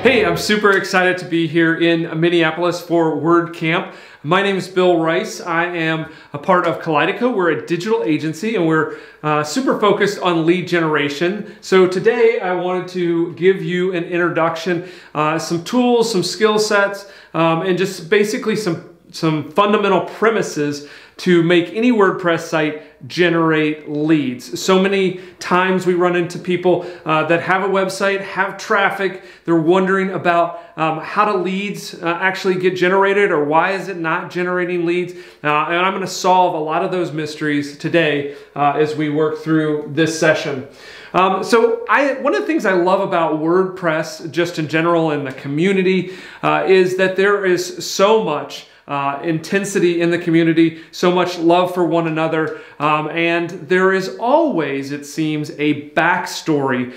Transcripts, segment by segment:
Hey, I'm super excited to be here in Minneapolis for WordCamp. My name is Bill Rice. I am a part of Kaleidico. We're a digital agency and we're super focused on lead generation. So today I wanted to give you an introduction, some tools, some skill sets, and just basically some fundamental premises to make any WordPress site generate leads. So many times we run into people that have a website, have traffic, they're wondering about how do leads actually get generated, or why is it not generating leads? And I'm going to solve a lot of those mysteries today as we work through this session. One of the things I love about WordPress just in general in the community is that there is so much intensity in the community, so much love for one another, and there is always, it seems, a backstory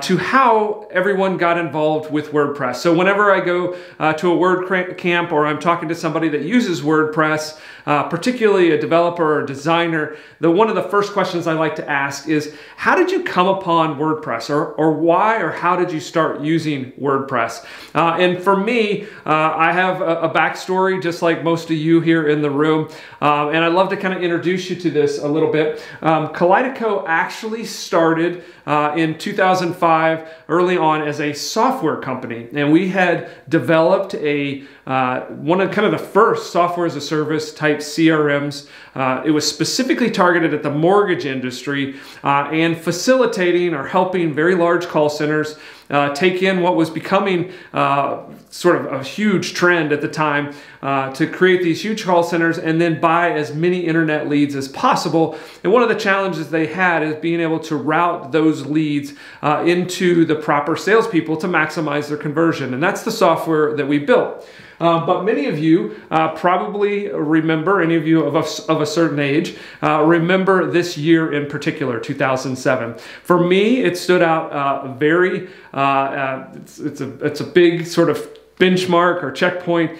to how everyone got involved with WordPress. So whenever I go to a WordCamp or I'm talking to somebody that uses WordPress, particularly a developer or designer, one of the first questions I like to ask is, how did you come upon WordPress, or why or how did you start using WordPress? And for me, I have a backstory just like most of you here in the room, and I'd love to kind of introduce you to this a little bit. Kaleidico actually started in 2005 early on as a software company, and we had developed one of kind of the first software as a service type CRMs. It was specifically targeted at the mortgage industry and facilitating or helping very large call centers take in what was becoming sort of a huge trend at the time to create these huge call centers and then buy as many internet leads as possible. And one of the challenges they had is being able to route those leads into the proper salespeople to maximize their conversion. And that's the software that we built. But many of you probably remember, any of you of a certain age, remember this year in particular, 2007. For me, it stood out it's a big sort of benchmark or checkpoint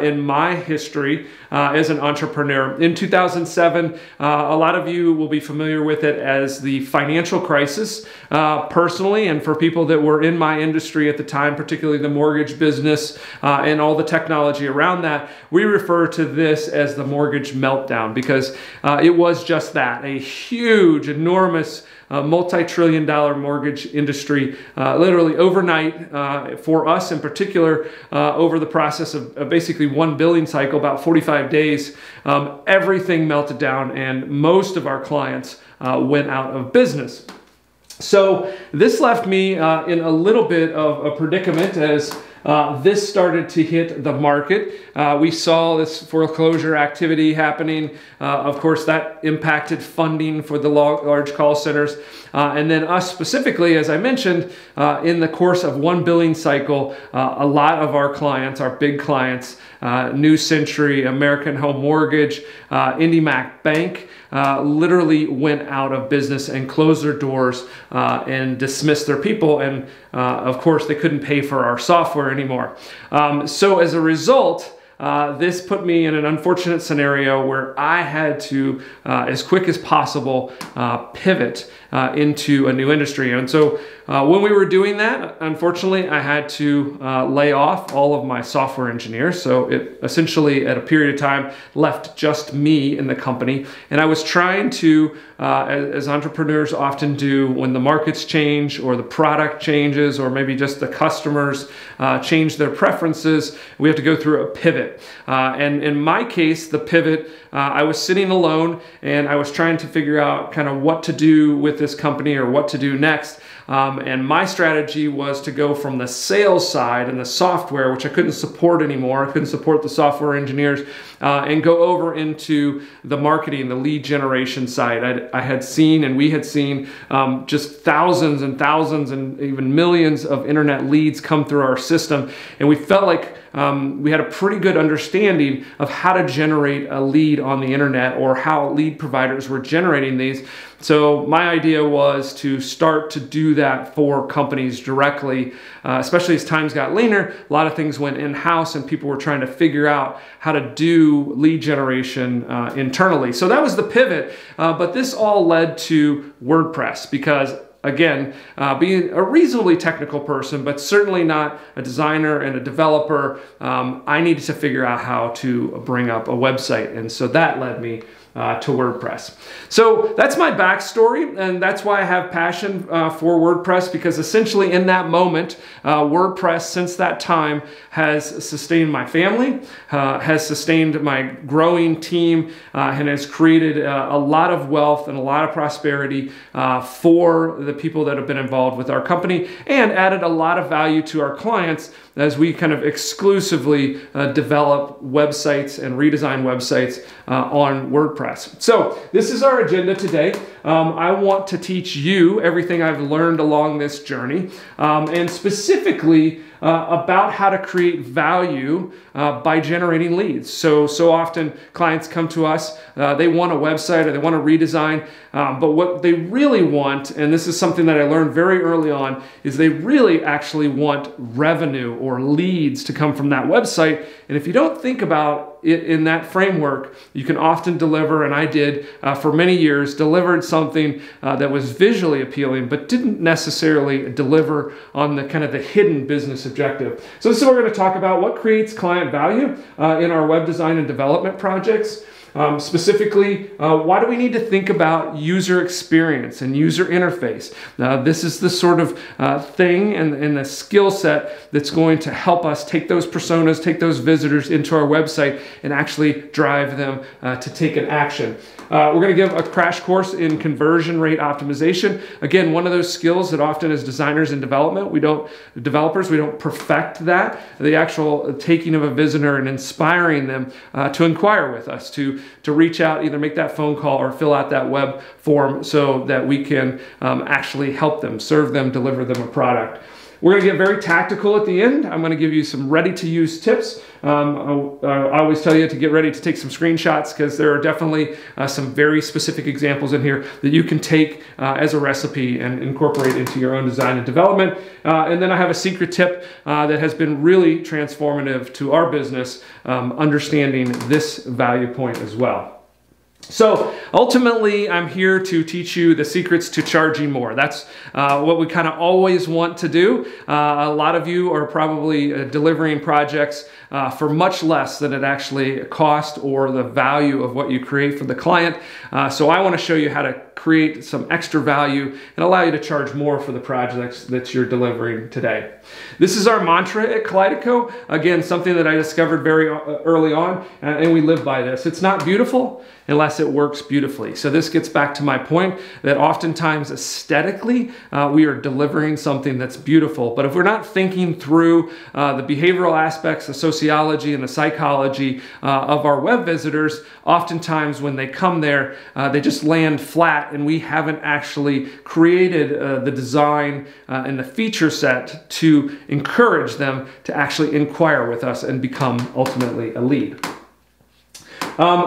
in my history as an entrepreneur. In 2007, a lot of you will be familiar with it as the financial crisis. Personally, and for people that were in my industry at the time, particularly the mortgage business and all the technology around that, we refer to this as the mortgage meltdown, because it was just that, a huge, enormous multi-trillion-dollar mortgage industry, literally overnight, for us in particular, over the process of basically one billing cycle, about 45 days, everything melted down and most of our clients went out of business. So this left me in a little bit of a predicament as this started to hit the market. We saw this foreclosure activity happening. Of course, that impacted funding for the large call centers. And then us specifically, as I mentioned, in the course of one billing cycle, a lot of our clients, our big clients, New Century, American Home Mortgage, IndyMac Bank, literally went out of business and closed their doors and dismissed their people. And of course, they couldn't pay for our software anymore. So as a result, this put me in an unfortunate scenario where I had to, as quick as possible, pivot into a new industry. And so when we were doing that, unfortunately, I had to lay off all of my software engineers. So it essentially, at a period of time, left just me in the company. And I was trying to, as entrepreneurs often do, when the markets change or the product changes or maybe just the customers change their preferences, we have to go through a pivot. And in my case, the pivot, I was sitting alone and I was trying to figure out kind of what to do with this company or what to do next. And my strategy was to go from the sales side and the software, which I couldn't support anymore. I couldn't support the software engineers, and go over into the marketing, the lead generation side. I had seen, and we had seen, just thousands and thousands and even millions of internet leads come through our system. And we felt like we had a pretty good understanding of how to generate a lead on the internet, or how lead providers were generating these. So my idea was to start to do that for companies directly, especially as times got leaner. A lot of things went in-house and people were trying to figure out how to do lead generation internally. So that was the pivot, but this all led to WordPress, because again, being a reasonably technical person, but certainly not a designer and a developer, I needed to figure out how to bring up a website. And so that led me to WordPress. So that's my backstory, and that's why I have passion for WordPress, because essentially in that moment, WordPress since that time has sustained my family, has sustained my growing team, and has created a lot of wealth and a lot of prosperity for the people that have been involved with our company, and added a lot of value to our clients as we kind of exclusively develop websites and redesign websites on WordPress. So this is our agenda today. I want to teach you everything I've learned along this journey, and specifically about how to create value by generating leads. So often clients come to us, they want a website or they want a redesign, but what they really want, and this is something that I learned very early on, is they really actually want revenue or leads to come from that website. And if you don't think about it in that framework, you can often deliver, and I did for many years, delivered something that was visually appealing, but didn't necessarily deliver on the kind of the hidden business objective. So this is what we're going to talk about: what creates client value in our web design and development projects. Specifically, why do we need to think about user experience and user interface? This is the sort of thing and the skill set that's going to help us take those personas, take those visitors into our website and actually drive them to take an action. We're going to give a crash course in conversion rate optimization. Again, one of those skills that often as designers in development, developers, we don't perfect that. The actual taking of a visitor and inspiring them to inquire with us, to reach out, either make that phone call or fill out that web form so that we can actually help them, serve them, deliver them a product. We're going to get very tactical at the end. I'm going to give you some ready-to-use tips. I always tell you to get ready to take some screenshots, because there are definitely some very specific examples in here that you can take as a recipe and incorporate into your own design and development. And then I have a secret tip that has been really transformative to our business, understanding this value point as well. So ultimately, I'm here to teach you the secrets to charging more. That's what we kind of always want to do. A lot of you are probably delivering projects for much less than it actually cost or the value of what you create for the client. So I want to show you how to create some extra value and allow you to charge more for the projects that you're delivering today. This is our mantra at Kaleidico. Again, something that I discovered very early on, and we live by this. It's not beautiful unless it works beautifully. So this gets back to my point that oftentimes aesthetically we are delivering something that's beautiful, but if we're not thinking through the behavioral aspects, the sociology and the psychology of our web visitors, oftentimes when they come there, they just land flat, and we haven't actually created the design and the feature set to encourage them to actually inquire with us and become ultimately a lead.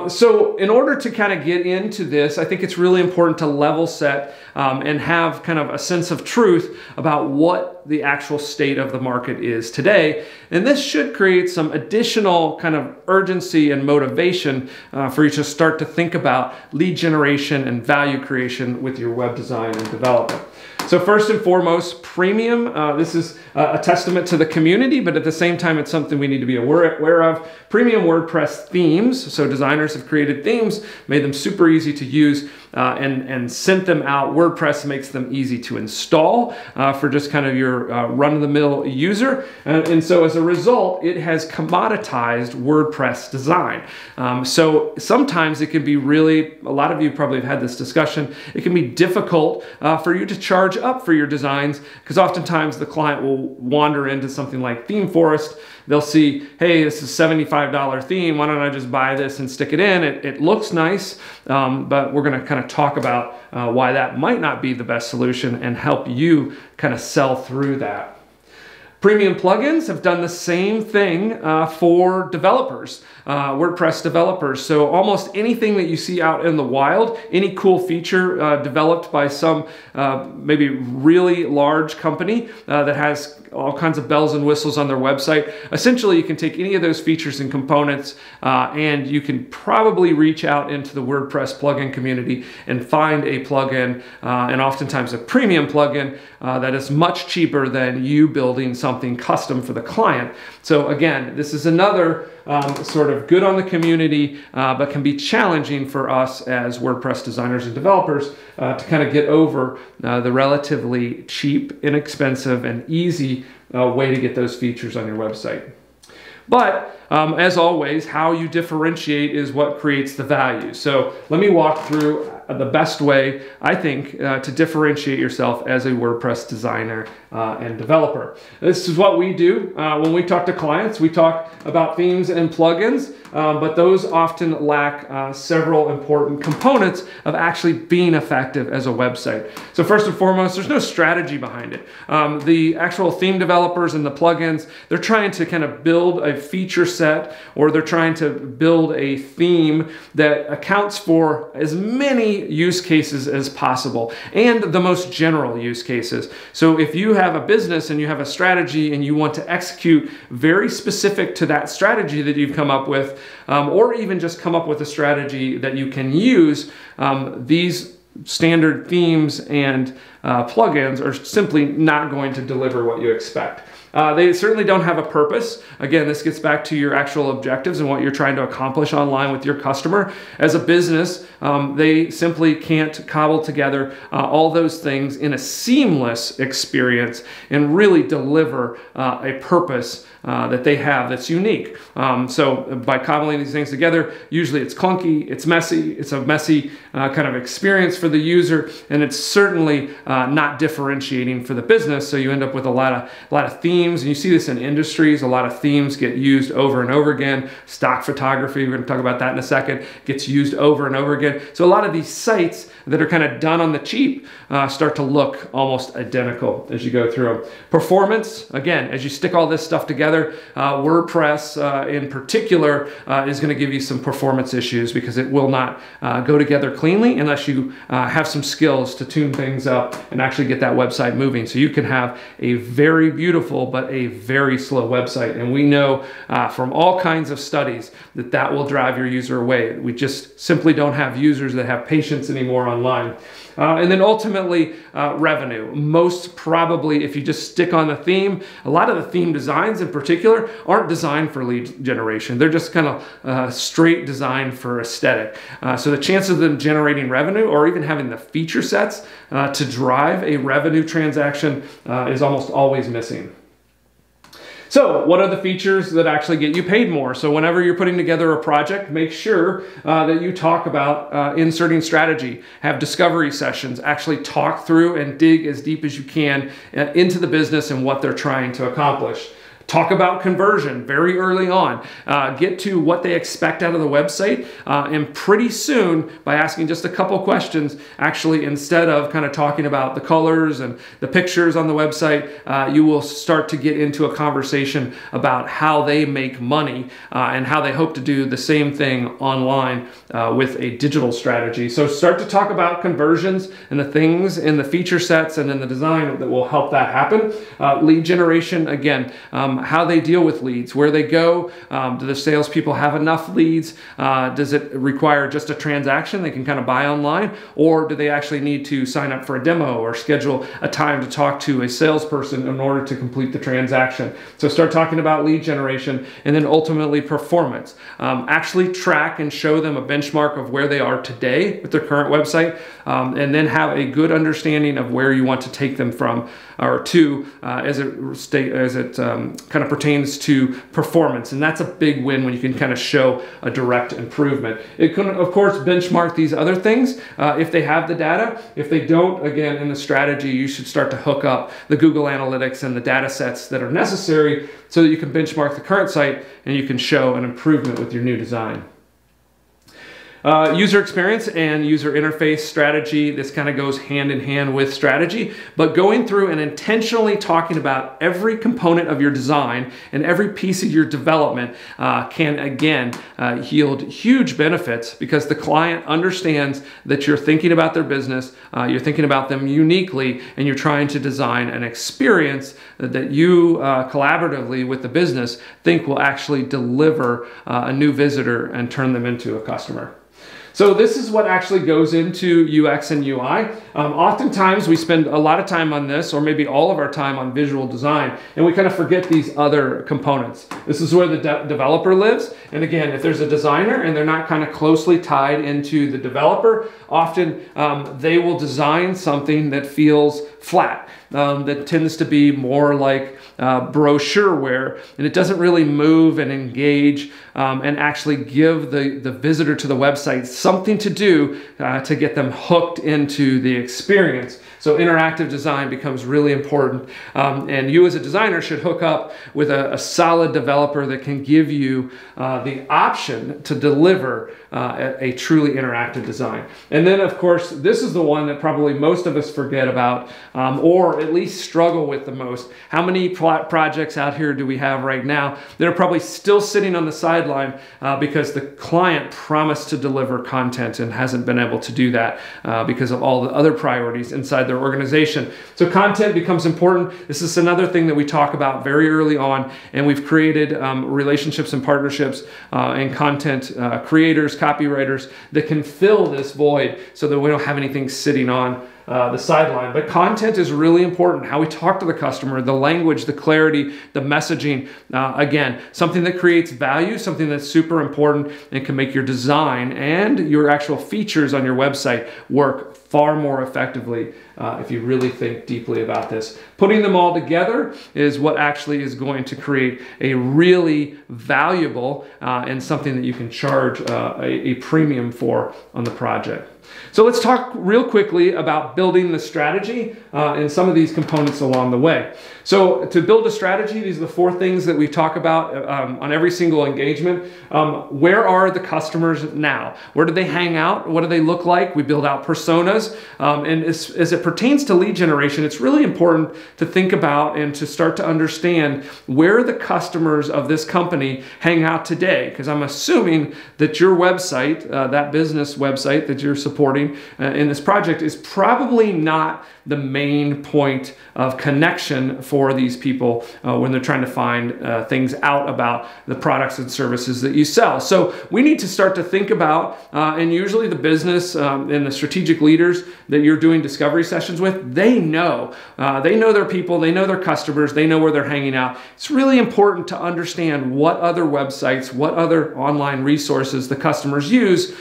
So in order to kind of get into this, I think it's really important to level set and have kind of a sense of truth about what the actual state of the market is today. And this should create some additional kind of urgency and motivation for you to start to think about lead generation and value creation with your web design and development. So first and foremost, premium. This is a testament to the community, but at the same time, it's something we need to be aware of. Premium WordPress themes. So designers have created themes, made them super easy to use, and sent them out. WordPress makes them easy to install for just kind of your run-of-the-mill user. And so as a result, it has commoditized WordPress design. So sometimes it can be really, a lot of you probably have had this discussion, it can be difficult for you to charge up for your designs, because oftentimes the client will wander into something like Theme Forest. They'll see, hey, this is $75 theme. Why don't I just buy this and stick it in? It looks nice, but we're going to kind of talk about why that might not be the best solution and help you kind of sell through that. Premium plugins have done the same thing for developers, WordPress developers. So almost anything that you see out in the wild, any cool feature developed by some maybe really large company that has all kinds of bells and whistles on their website. Essentially, you can take any of those features and components and you can probably reach out into the WordPress plugin community and find a plugin, and oftentimes a premium plugin that is much cheaper than you building something custom for the client. So again, this is another sort of good on the community, but can be challenging for us as WordPress designers and developers to kind of get over the relatively cheap, inexpensive, and easy way to get those features on your website. But as always, how you differentiate is what creates the value. So let me walk through the best way, I think, to differentiate yourself as a WordPress designer and developer. This is what we do when we talk to clients. We talk about themes and plugins, but those often lack several important components of actually being effective as a website. So first and foremost, there's no strategy behind it. The actual theme developers and the plugins, they're trying to kind of build a feature set, or they're trying to build a theme that accounts for as many use cases as possible and the most general use cases. So if you have a business and you have a strategy and you want to execute very specific to that strategy that you've come up with, or even just come up with a strategy that you can use, these standard themes and plugins are simply not going to deliver what you expect. They certainly don't have a purpose. Again, this gets back to your actual objectives and what you're trying to accomplish online with your customer. As a business, they simply can't cobble together all those things in a seamless experience and really deliver a purpose that they have that's unique. So by cobbling these things together, usually it's clunky, it's messy, it's a messy kind of experience for the user, and it's certainly not differentiating for the business. So you end up with a lot of themes, and you see this in industries. A lot of themes get used over and over again. Stock photography, we're going to talk about that in a second, gets used over and over again. So a lot of these sites that are kind of done on the cheap start to look almost identical as you go through them. Performance, again, as you stick all this stuff together, WordPress in particular is going to give you some performance issues because it will not go together cleanly unless you have some skills to tune things up and actually get that website moving. So you can have a very beautiful but a very slow website, and we know from all kinds of studies that that will drive your user away. We just simply don't have users that have patience anymore online. And then ultimately, revenue. Most probably, if you just stick on the theme, a lot of the theme designs in particular aren't designed for lead generation. They're just kind of straight designed for aesthetic. So the chances of them generating revenue or even having the feature sets to drive a revenue transaction is almost always missing. So what are the features that actually get you paid more? So whenever you're putting together a project, make sure that you talk about inserting strategy, have discovery sessions, actually talk through and dig as deep as you can into the business and what they're trying to accomplish. Talk about conversion very early on. Get to what they expect out of the website, and pretty soon, by asking just a couple questions, actually, instead of kind of talking about the colors and the pictures on the website, you will start to get into a conversation about how they make money and how they hope to do the same thing online with a digital strategy. So start to talk about conversions and the things in the feature sets and in the design that will help that happen. Lead generation, again, how they deal with leads, where they go. Do the salespeople have enough leads? Does it require just a transaction they can kind of buy online? Or do they actually need to sign up for a demo or schedule a time to talk to a salesperson in order to complete the transaction? So start talking about lead generation, and then ultimately performance. Actually track and show them a benchmark of where they are today with their current website, and then have a good understanding of where you want to take them from or to as it kind of pertains to performance. And that's a big win when you can kind of show a direct improvement. It can, of course, benchmark these other things if they have the data. If they don't, again, in the strategy, you should start to hook up the Google Analytics and the data sets that are necessary so that you can benchmark the current site and you can show an improvement with your new design. User experience and user interface strategy, this kind of goes hand in hand with strategy, but going through and intentionally talking about every component of your design and every piece of your development can again yield huge benefits, because the client understands that you're thinking about their business, you're thinking about them uniquely, and you're trying to design an experience that you collaboratively with the business think will actually deliver a new visitor and turn them into a customer. So this is what actually goes into UX and UI. Oftentimes we spend a lot of time on this, or maybe all of our time on visual design, and we kind of forget these other components. This is where the developer lives. And again, if there's a designer and they're not kind of closely tied into the developer, often they will design something that feels flat, that tends to be more like brochureware, and it doesn't really move and engage and actually give the visitor to the website something to do to get them hooked into the experience. So interactive design becomes really important, and you as a designer should hook up with a solid developer that can give you the option to deliver a truly interactive design. And then of course, this is the one that probably most of us forget about, or at least struggle with the most. How many projects out here do we have right now that are probably still sitting on the sideline because the client promised to deliver content and hasn't been able to do that because of all the other priorities inside their organization? So content becomes important. This is another thing that we talk about very early on, and we've created relationships and partnerships and content creators, copywriters that can fill this void so that we don't have anything sitting on the sideline. But content is really important. How we talk to the customer, the language, the clarity, the messaging. Again, something that creates value, something that's super important and can make your design and your actual features on your website work far more effectively if you really think deeply about this. Putting them all together is what actually is going to create a really valuable and something that you can charge a premium for on the project. So let's talk real quickly about building the strategy and some of these components along the way. So to build a strategy, these are the 4 things that we talk about on every single engagement. Where are the customers now? Where do they hang out? What do they look like? We build out personas. And as it pertains to lead generation, it's really important to think about and to start to understand where the customers of this company hang out today. Because I'm assuming that your website, that business website that you're supporting in this project, is probably not the main point of connection for these people when they're trying to find things out about the products and services that you sell. So we need to start to think about, and usually the business and the strategic leaders that you're doing discovery sessions with, they know their people, they know their customers, they know where they're hanging out. It's really important to understand what other websites, what other online resources the customers use,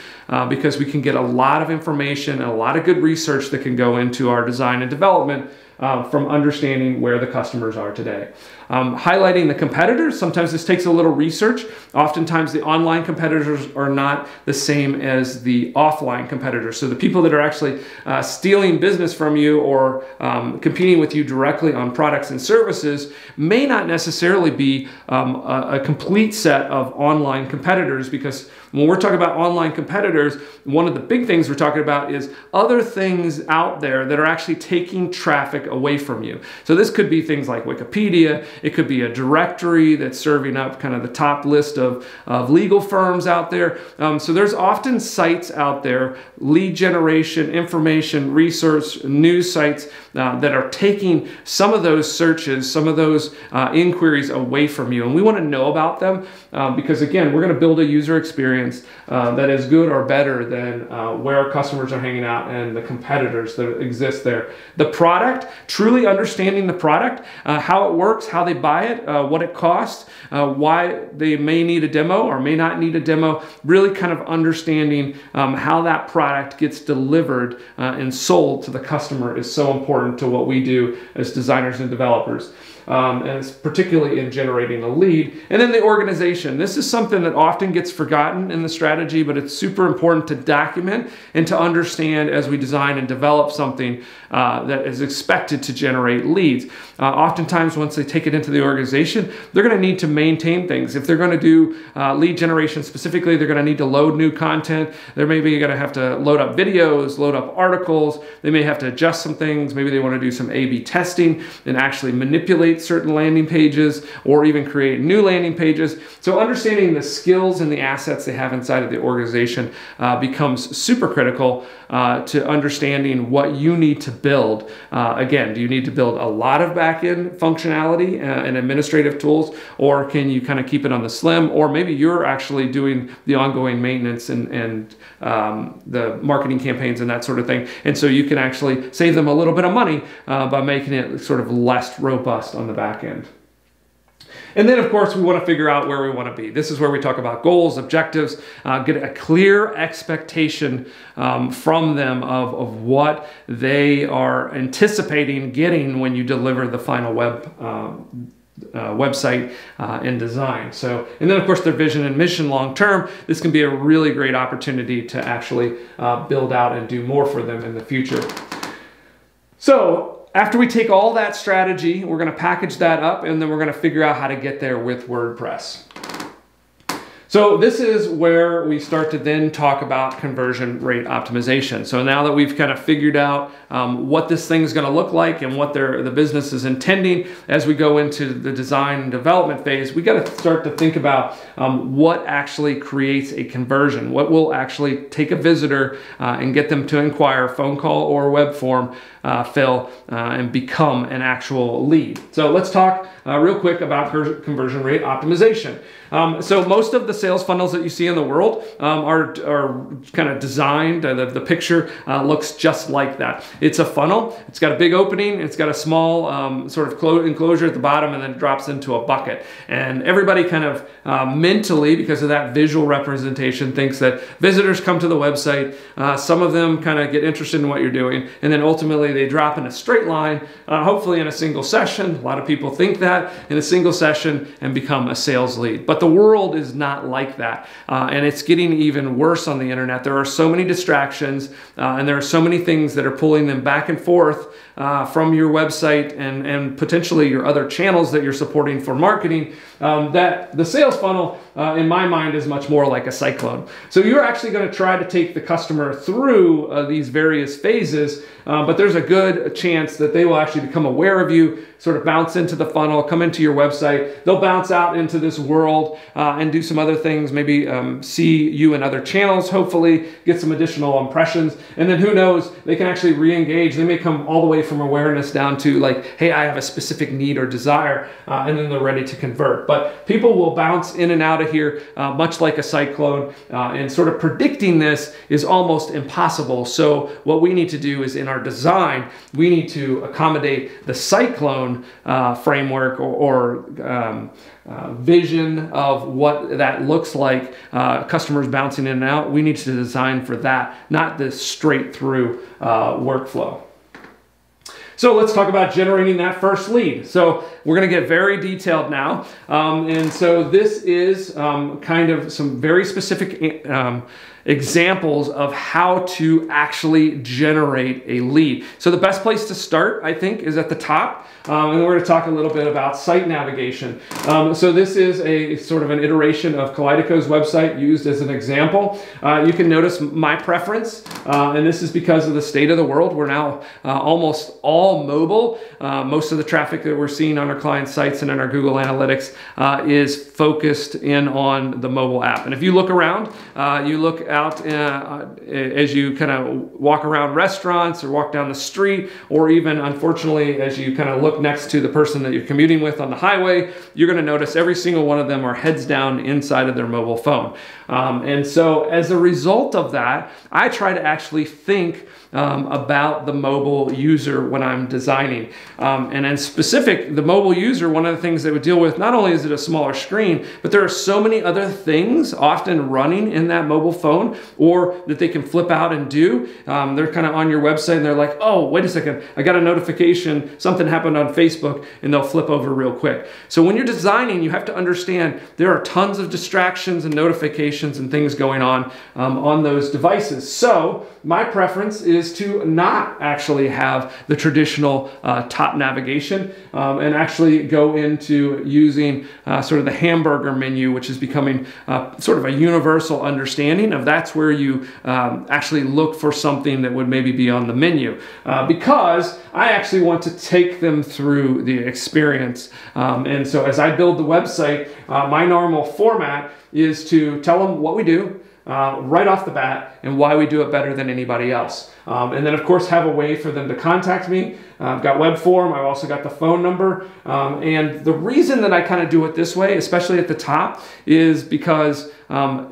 because we can get a lot of information and a lot of good research that can go into our design and development from understanding where the customers are today. Highlighting the competitors, sometimes this takes a little research. Oftentimes the online competitors are not the same as the offline competitors. So the people that are actually stealing business from you or competing with you directly on products and services may not necessarily be a complete set of online competitors, because when we're talking about online competitors, one of the big things we're talking about is other things out there that are actually taking traffic away from you. So this could be things like Wikipedia. It could be a directory that's serving up kind of the top list of legal firms out there. So there's often sites out there, lead generation, information, research, news sites that are taking some of those searches, some of those inquiries away from you. And we want to know about them because, again, we're going to build a user experience that is good or better than where our customers are hanging out and the competitors that exist there. The product, truly understanding the product, how it works, how they buy it, what it costs, why they may need a demo or may not need a demo, really kind of understanding how that product gets delivered and sold to the customer is so important to what we do as designers and developers. and it's particularly in generating a lead. And then the organization. This is something that often gets forgotten in the strategy, but it's super important to document and to understand as we design and develop something that is expected to generate leads. Oftentimes, once they take it into the organization, they're going to need to maintain things. If they're going to do lead generation specifically, they're going to need to load new content. They're maybe going to have to load up videos, load up articles. They may have to adjust some things. Maybe they want to do some A/B testing and actually manipulate certain landing pages or even create new landing pages. So understanding the skills and the assets they have inside of the organization becomes super critical to understanding what you need to build. Again, do you need to build a lot of back-end functionality and administrative tools, or can you kind of keep it on the slim? Or maybe you're actually doing the ongoing maintenance and the marketing campaigns and that sort of thing. And so you can actually save them a little bit of money by making it sort of less robust on the back end. And then, of course, we want to figure out where we want to be. This is where we talk about goals, objectives, get a clear expectation from them of what they are anticipating getting when you deliver the final website and design. So, and then of course their vision and mission long term. This can be a really great opportunity to actually build out and do more for them in the future. So after we take all that strategy, we're going to package that up, and then we're going to figure out how to get there with WordPress. So this is where we start to then talk about conversion rate optimization. So now that we've kind of figured out what this thing is going to look like and what the business is intending as we go into the design and development phase, we got to start to think about what actually creates a conversion, what will actually take a visitor and get them to inquire, phone call or web form fill, and become an actual lead. So let's talk real quick about conversion rate optimization. So most of the sales funnels that you see in the world are kind of designed, the picture looks just like that. It's a funnel, it's got a big opening, it's got a small sort of enclosure at the bottom, and then it drops into a bucket. And everybody kind of mentally, because of that visual representation, thinks that visitors come to the website, some of them kind of get interested in what you're doing, and then ultimately they drop in a straight line, hopefully in a single session. A lot of people think that in a single session and become a sales lead. But the world is not like that. And it's getting even worse on the internet. There are so many distractions and there are so many things that are pulling them back and forth from your website and potentially your other channels that you're supporting for marketing, that the sales funnel, in my mind, is much more like a cyclone. So you're actually going to try to take the customer through these various phases, but there's a good chance that they will actually become aware of you, sort of bounce into the funnel, come into your website. They'll bounce out into this world and do some other things, maybe see you in other channels, hopefully get some additional impressions. And then who knows, they can actually re-engage. They may come all the way from awareness down to like, hey, I have a specific need or desire, and then they're ready to convert. But people will bounce in and out of here much like a cyclone, and sort of predicting this is almost impossible. So what we need to do is in our design, we need to accommodate the cyclone framework or vision of what that looks like, customers bouncing in and out. We need to design for that, not this straight through workflow. So let's talk about generating that first lead. So we're going to get very detailed now. And so this is kind of some very specific examples of how to actually generate a lead. So the best place to start, I think, is at the top. And we're going to talk a little bit about site navigation. So this is a sort of an iteration of Kaleidico's website used as an example. You can notice my preference, and this is because of the state of the world. We're now almost all mobile. Most of the traffic that we're seeing on our client sites and in our Google Analytics is focused in on the mobile app. And if you look around, you look out as you kind of walk around restaurants or walk down the street, or even unfortunately as you kind of look next to the person that you're commuting with on the highway, you're going to notice every single one of them are heads down inside of their mobile phone. And so as a result of that, I try to actually think about the mobile user when I'm designing. And in specific, the mobile mobile user, one of the things they would deal with, not only is it a smaller screen, but there are so many other things often running in that mobile phone, or that they can flip out and do. They're kind of on your website and they're like, oh, wait a second, I got a notification, something happened on Facebook, and they'll flip over real quick. So when you're designing, you have to understand there are tons of distractions and notifications and things going on those devices. So my preference is to not actually have the traditional top navigation and actually go into using sort of the hamburger menu, which is becoming sort of a universal understanding of that's where you actually look for something that would maybe be on the menu, because I actually want to take them through the experience. And so as I build the website, my normal format is to tell them what we do right off the bat and why we do it better than anybody else. And then of course have a way for them to contact me. I've got web form, I've also got the phone number. And the reason that I kind of do it this way, especially at the top, is because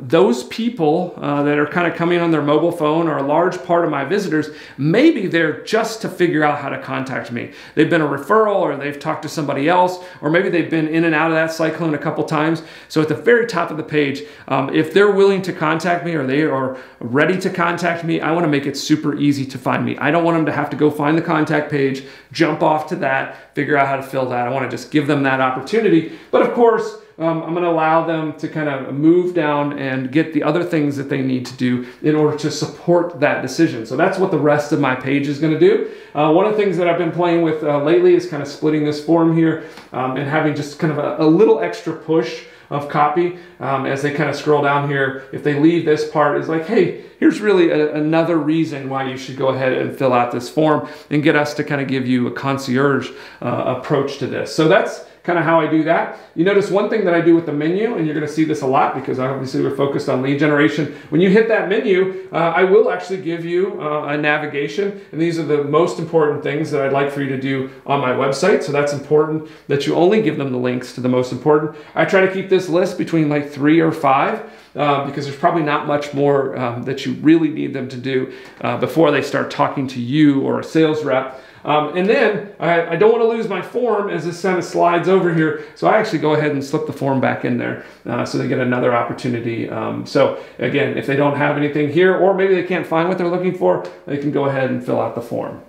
those people that are kind of coming on their mobile phone are a large part of my visitors. Maybe they're just to figure out how to contact me. They've been a referral, or they've talked to somebody else, or maybe they've been in and out of that cyclone a couple times. So at the very top of the page, if they're willing to contact me or they are ready to contact me, I want to make it super easy to find me. I don't want them to have to go find the contact page, jump off to that, figure out how to fill that. I want to just give them that opportunity. But of course, I'm going to allow them to kind of move down and get the other things that they need to do in order to support that decision. So that's what the rest of my page is going to do. One of the things that I've been playing with lately is kind of splitting this form here and having just kind of a little extra push of copy as they kind of scroll down here. If they leave this part, it's like, hey, here's really another reason why you should go ahead and fill out this form, and get us to kind of give you a concierge approach to this. So that's kind of how I do that. You notice one thing that I do with the menu, and you're going to see this a lot because obviously we're focused on lead generation. When you hit that menu, I will actually give you a navigation, and these are the most important things that I'd like for you to do on my website. So that's important that you only give them the links to the most important. I try to keep this list between like 3 or 5 because there's probably not much more that you really need them to do before they start talking to you or a sales rep. And then I don't want to lose my form as this kind of slides over here. So I actually go ahead and slip the form back in there so they get another opportunity. So again, if they don't have anything here, or maybe they can't find what they're looking for, they can go ahead and fill out the form.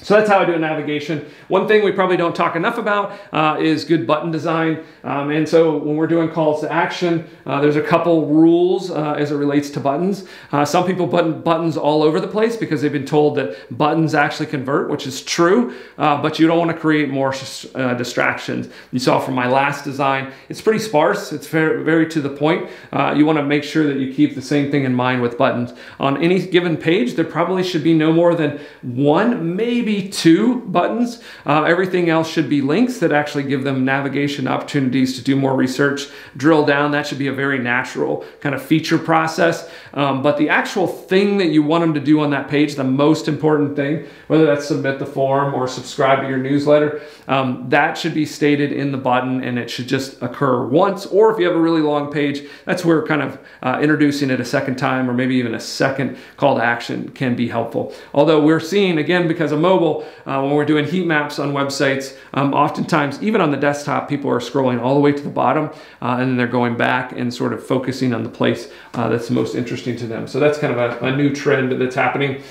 So that's how I do a navigation. One thing we probably don't talk enough about is good button design. And so when we're doing calls to action, there's a couple rules as it relates to buttons. Some people put buttons all over the place because they've been told that buttons actually convert, which is true, but you don't want to create more distractions. You saw from my last design, it's pretty sparse. It's very, very to the point. You want to make sure that you keep the same thing in mind with buttons. On any given page, there probably should be no more than 1, maybe 2 buttons. Everything else should be links that actually give them navigation opportunities to do more research, drill down. That should be a very natural kind of feature process. But the actual thing that you want them to do on that page, the most important thing, whether that's submit the form or subscribe to your newsletter, that should be stated in the button, and it should just occur once. Or if you have a really long page, that's where kind of introducing it a second time, or maybe even a second call to action, can be helpful. Although we're seeing, again, because of mobile, when we're doing heat maps on websites, oftentimes, even on the desktop, people are scrolling all the way to the bottom, and then they're going back and sort of focusing on the place that's most interesting to them. So that's kind of a new trend that's happening.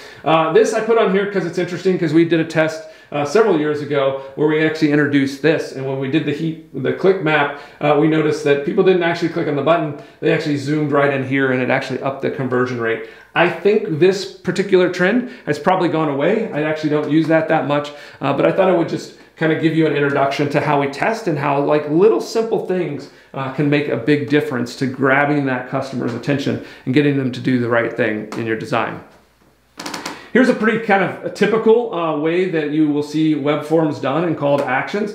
This I put on here because it's interesting, because we did a test several years ago where we actually introduced this, and when we did the click map, we noticed that people didn't actually click on the button. They actually zoomed right in here, and it actually upped the conversion rate. I think this particular trend has probably gone away. I actually don't use that much, but I thought I would just kind of give you an introduction to how we test and how like little simple things can make a big difference to grabbing that customer's attention and getting them to do the right thing in your design. Here's a pretty kind of a typical way that you will see web forms done and call to actions.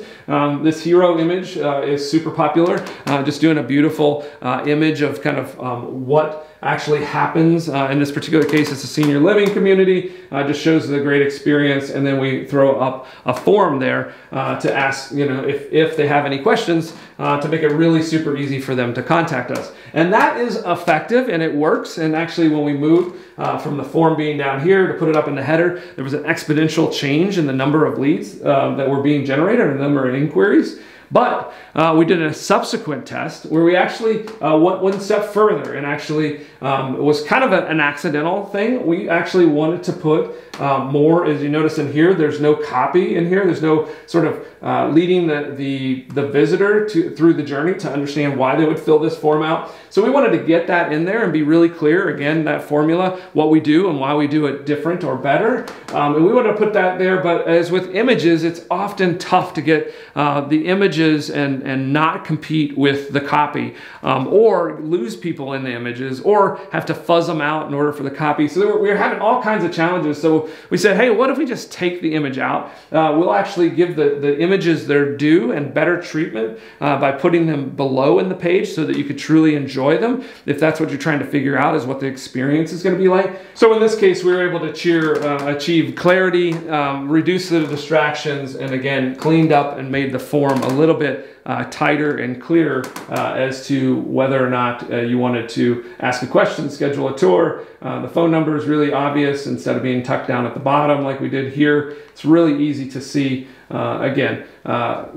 This hero image is super popular, just doing a beautiful image of kind of what actually happens. In this particular case, it's a senior living community. Just shows the great experience, and then we throw up a form there to ask, if they have any questions, to make it really super easy for them to contact us. And that is effective, and it works. And actually, when we moved from the form being down here to put it up in the header, there was an exponential change in the number of leads that were being generated, and the number of inquiries. But we did a subsequent test where we actually went one step further, and actually it was kind of an accidental thing. We actually wanted to put more, as you notice in here, there's no copy in here. There's no sort of leading the visitor through the journey to understand why they would fill this form out. So we wanted to get that in there and be really clear, again, that formula, what we do and why we do it different or better. And we wanted to put that there, but as with images, it's often tough to get the images and not compete with the copy, or lose people in the images, or have to fuzz them out in order for the copy. So we were having all kinds of challenges. So we said, hey, what if we just take the image out? We'll actually give the images their due and better treatment by putting them below in the page so that you could truly enjoy them, if that's what you're trying to figure out, is what the experience is going to be like. So in this case, we were able to achieve clarity, reduce the distractions, and again, cleaned up and made the form a little bit tighter and clearer as to whether or not you wanted to ask a question, schedule a tour. The phone number is really obvious instead of being tucked down at the bottom like we did here. It's really easy to see. Again,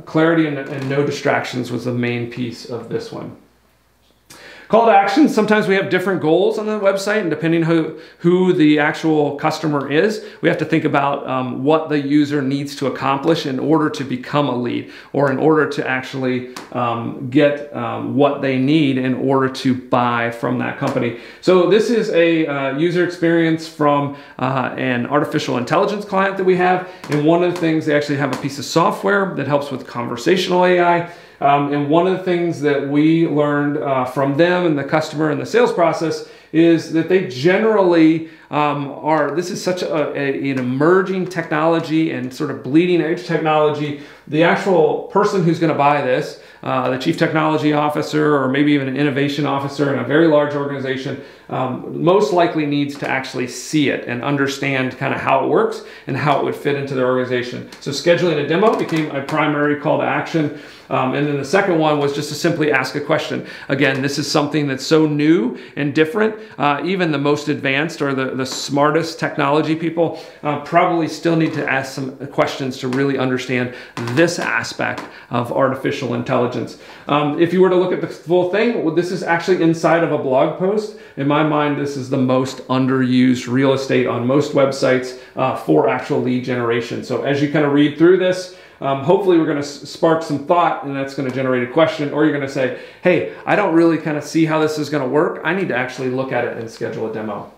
clarity and no distractions was the main piece of this one. Call to action. Sometimes we have different goals on the website, and depending who the actual customer is, we have to think about what the user needs to accomplish in order to become a lead, or in order to actually get what they need in order to buy from that company. So this is a user experience from an artificial intelligence client that we have, and one of the things, they actually have a piece of software that helps with conversational AI. And one of the things that we learned from them and the customer and the sales process is that they generally this is such an emerging technology and sort of bleeding edge technology. The actual person who's going to buy this, the chief technology officer, or maybe even an innovation officer in a very large organization, most likely needs to actually see it and understand kind of how it works and how it would fit into their organization. So scheduling a demo became a primary call to action. And then the second one was just to simply ask a question. Again, this is something that's so new and different. Even the most advanced or the smartest technology people probably still need to ask some questions to really understand this aspect of artificial intelligence. If you were to look at the full thing, well, this is actually inside of a blog post. In my mind, this is the most underused real estate on most websites for actual lead generation. So as you kind of read through this, hopefully we're going to spark some thought, and that's going to generate a question, or you're going to say, hey, I don't really kind of see how this is going to work. I need to actually look at it and schedule a demo.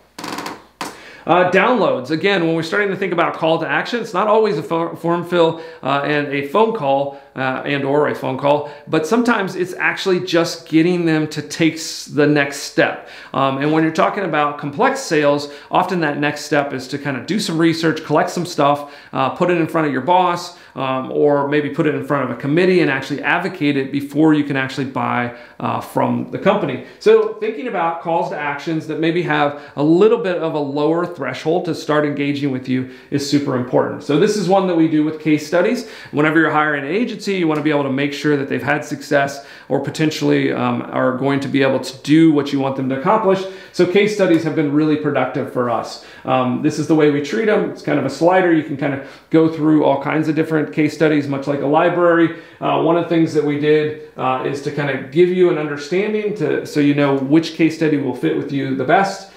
Downloads. Again, when we're starting to think about call to action, it's not always a form fill and a phone call or a phone call, but sometimes it's actually just getting them to take the next step. And when you're talking about complex sales, often that next step is to kind of do some research, collect some stuff, put it in front of your boss, or maybe put it in front of a committee and actually advocate it before you can actually buy from the company. So thinking about calls to actions that maybe have a little bit of a lower threshold to start engaging with you is super important. So this is one that we do with case studies. Whenever you're hiring an agency, you want to be able to make sure that they've had success, or potentially are going to be able to do what you want them to accomplish. So case studies have been really productive for us. This is the way we treat them. It's kind of a slider. You can kind of go through all kinds of different case studies, much like a library. One of the things that we did is to kind of give you an understanding so you know which case study will fit with you the best.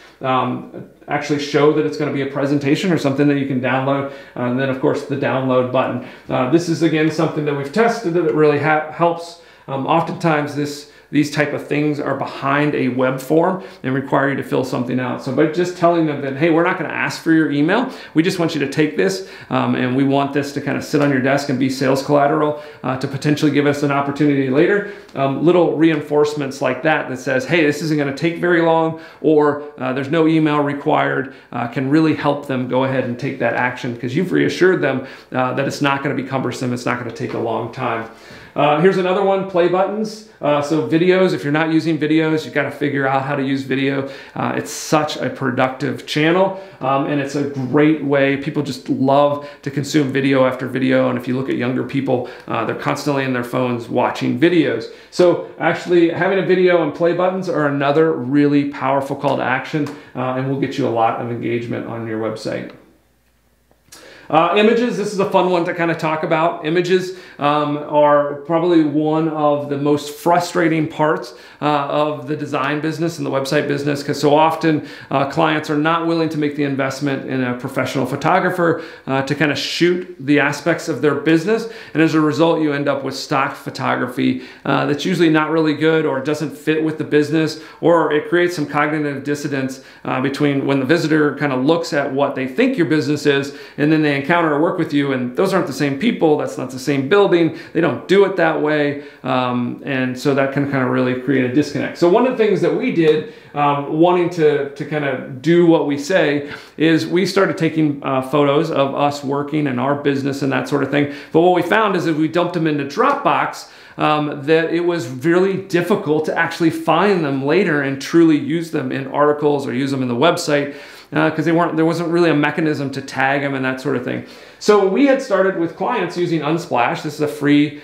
Actually show that it's going to be a presentation or something that you can download, and then of course the download button. This is again something that we've tested that really helps. Oftentimes these type of things are behind a web form and require you to fill something out. So by just telling them that, hey, we're not going to ask for your email, we just want you to take this, and we want this to kind of sit on your desk and be sales collateral to potentially give us an opportunity later. Little reinforcements like that says, hey, this isn't going to take very long, or there's no email required, can really help them go ahead and take that action, because you've reassured them that it's not going to be cumbersome, it's not going to take a long time. Here's another one, play buttons. So videos, if you're not using videos, you've got to figure out how to use video. It's such a productive channel, and it's a great way. People just love to consume video after video, and if you look at younger people, they're constantly in their phones watching videos. So actually having a video and play buttons are another really powerful call to action, and will get you a lot of engagement on your website. Images, this is a fun one to kind of talk about. Images are probably one of the most frustrating parts of the design business and the website business, because so often clients are not willing to make the investment in a professional photographer to kind of shoot the aspects of their business, and as a result you end up with stock photography that's usually not really good, or doesn't fit with the business, or it creates some cognitive dissonance between when the visitor kind of looks at what they think your business is, and then they encounter or work with you, and those aren't the same people, that's not the same building, they don't do it that way, and so that can kind of really create a disconnect. So one of the things that we did, wanting to kind of do what we say, is we started taking photos of us working and our business and that sort of thing. But what we found is that we dumped them into Dropbox, that it was really difficult to actually find them later and truly use them in articles or use them in the website, because there wasn't really a mechanism to tag them and that sort of thing. So we had started with clients using Unsplash. This is a free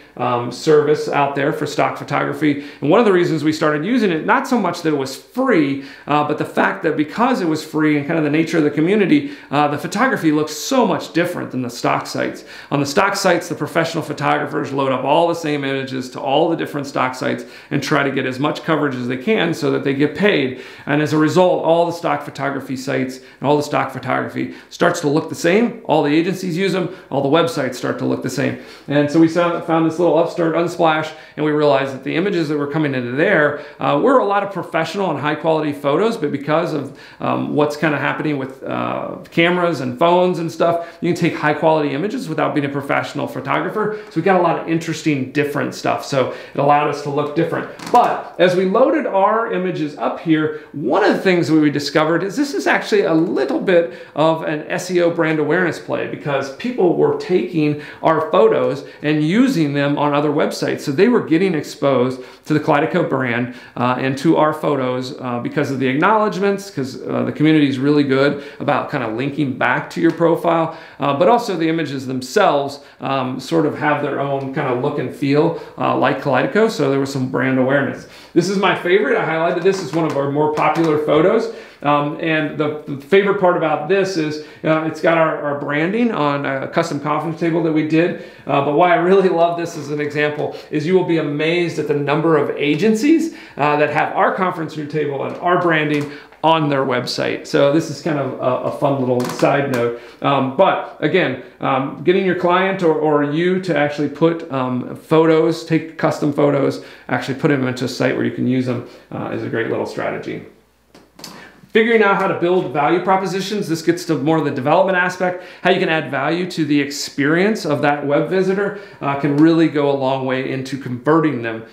service out there for stock photography. And one of the reasons we started using it, not so much that it was free, but the fact that because it was free and kind of the nature of the community, the photography looks so much different than the stock sites. On the stock sites, the professional photographers load up all the same images to all the different stock sites and try to get as much coverage as they can so that they get paid. And as a result, all the stock photography sites and all the stock photography starts to look the same. All the agencies use them, all the websites start to look the same. And so we found this little upstart Unsplash, and we realized that the images that were coming into there were a lot of professional and high quality photos, but because of what's kind of happening with cameras and phones and stuff, you can take high quality images without being a professional photographer. So we got a lot of interesting different stuff. So it allowed us to look different. But as we loaded our images up here, one of the things that we discovered is this is actually a little bit of an SEO brand awareness play, because people were taking our photos and using them on other websites. So they were getting exposed to the Kaleidico brand and to our photos because of the acknowledgments, because the community is really good about kind of linking back to your profile, but also the images themselves sort of have their own kind of look and feel like Kaleidico, so there was some brand awareness. This is my favorite. I highlighted this as one of our more popular photos. And the favorite part about this is it's got our branding on a custom conference table that we did. But why I really love this as an example is you will be amazed at the number of agencies that have our conference room table and our branding on their website. So this is kind of a fun little side note. But again, getting your client or you to actually put photos, take custom photos, actually put them into a site where you can use them is a great little strategy. Figuring out how to build value propositions. This gets to more of the development aspect. How you can add value to the experience of that web visitor can really go a long way into converting them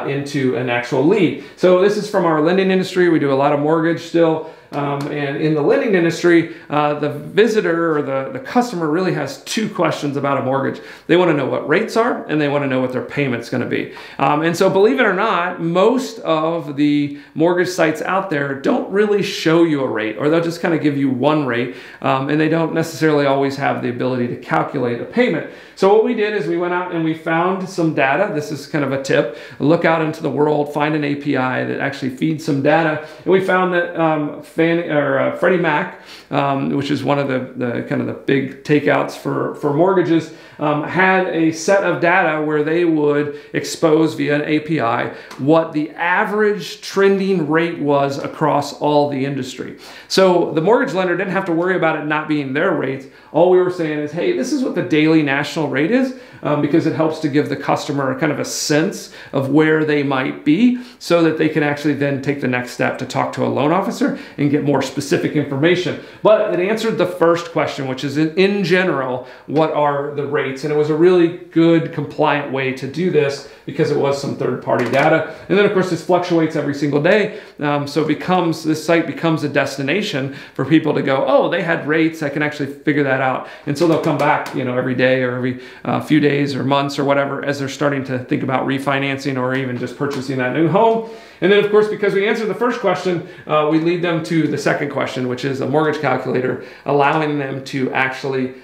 into an actual lead. So this is from our lending industry. We do a lot of mortgage still. And in the lending industry, the visitor or the customer really has two questions about a mortgage. They want to know what rates are, and they want to know what their payment's going to be. And so believe it or not, most of the mortgage sites out there don't really show you a rate, or they'll just kind of give you one rate, and they don't necessarily always have the ability to calculate a payment. So what we did is we went out and we found some data. This is kind of a tip. Look out into the world, find an API that actually feeds some data. And we found that Freddie Mac, which is one of the kind of the big takeouts for mortgages, had a set of data where they would expose via an API what the average trending rate was across all the industry. So the mortgage lender didn't have to worry about it not being their rates. All we were saying is, hey, this is what the daily national rate is, because it helps to give the customer kind of a sense of where they might be so that they can actually then take the next step to talk to a loan officer and get more specific information. But it answered the first question, which is in general, what are the rates? And it was a really good compliant way to do this because it was some third-party data. And then of course this fluctuates every single day. So this site becomes a destination for people to go, oh, they had rates, I can actually figure that out. And so they'll come back, every day or every few days days or months or whatever as they're starting to think about refinancing or even just purchasing that new home. And then, of course, because we answered the first question, we lead them to the second question, which is a mortgage calculator, allowing them to actually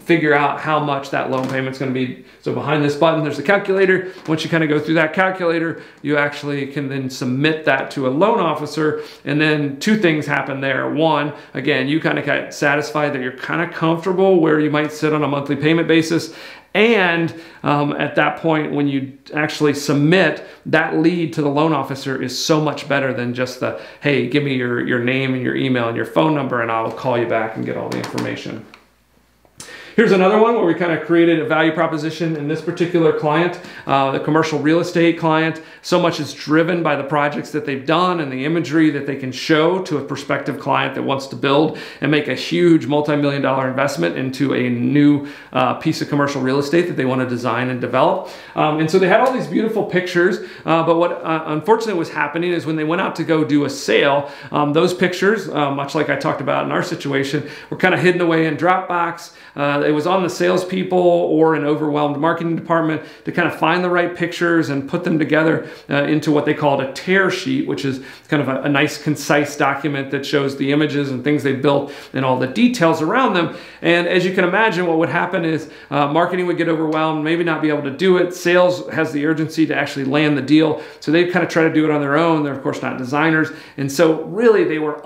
figure out how much that loan payment is going to be. So behind this button, there's a calculator. Once you kind of go through that calculator, you actually can then submit that to a loan officer. And then two things happen there. One, again, you kind of get satisfied that you're kind of comfortable where you might sit on a monthly payment basis. And at that point, when you actually submit, that lead to the loan officer is so much better than just the, hey, give me your name and your email and your phone number, and I'll call you back and get all the information. Here's another one where we kind of created a value proposition in this particular client, the commercial real estate client. So much is driven by the projects that they've done and the imagery that they can show to a prospective client that wants to build and make a huge multi-million-dollar investment into a new piece of commercial real estate that they want to design and develop. And so they had all these beautiful pictures, but what unfortunately was happening is when they went out to go do a sale, those pictures, much like I talked about in our situation, were kind of hidden away in Dropbox. It was on the salespeople or an overwhelmed marketing department to kind of find the right pictures and put them together into what they called a tear sheet, which is kind of a nice, concise document that shows the images and things they built and all the details around them. And as you can imagine, what would happen is marketing would get overwhelmed, maybe not be able to do it. Sales has the urgency to actually land the deal, so they kind of try to do it on their own. They're, of course, not designers. And so really they were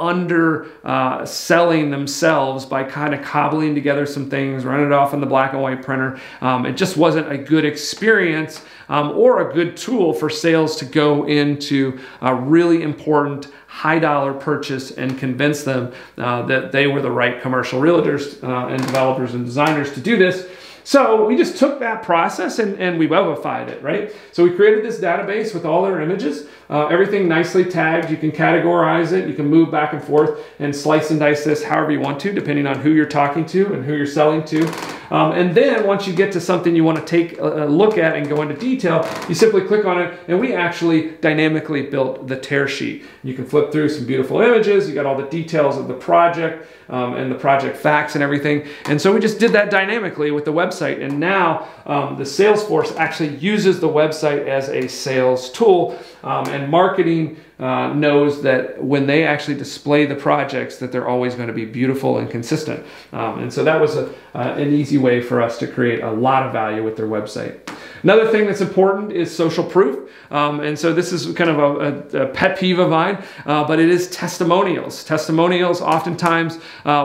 selling themselves by kind of cobbling together some things, running it off in the black and white printer. It just wasn't a good experience or a good tool for sales to go into a really important high dollar purchase and convince them that they were the right commercial realtors and developers and designers to do this. So we just took that process and we webified it, right? So we created this database with all their images, everything nicely tagged. You can categorize it. You can move back and forth and slice and dice this however you want to, depending on who you're talking to and who you're selling to. And then once you get to something you want to take a look at and go into detail, you simply click on it, and we actually dynamically built the tear sheet. You can flip through some beautiful images. You got all the details of the project and the project facts and everything. And so we just did that dynamically with the website. And now the sales force actually uses the website as a sales tool, and marketing knows that when they actually display the projects that they're always going to be beautiful and consistent. And so that was an easy way for us to create a lot of value with their website. Another thing that's important is social proof. And so this is kind of a pet peeve of mine, but it is testimonials. Testimonials, oftentimes,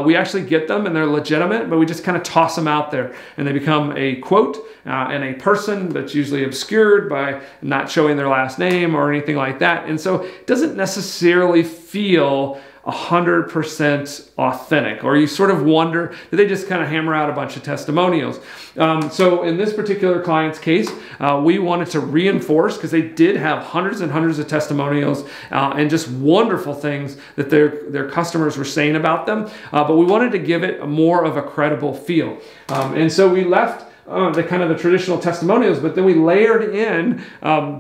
we actually get them and they're legitimate, but we just kind of toss them out there and they become a quote and a person that's usually obscured by not showing their last name or anything like that. And so it doesn't necessarily feel 100% authentic, or you sort of wonder, did they just kind of hammer out a bunch of testimonials? So in this particular client's case, we wanted to reinforce, because they did have hundreds and hundreds of testimonials and just wonderful things that their customers were saying about them, but we wanted to give it more of a credible feel. And so we left the traditional testimonials, but then we layered in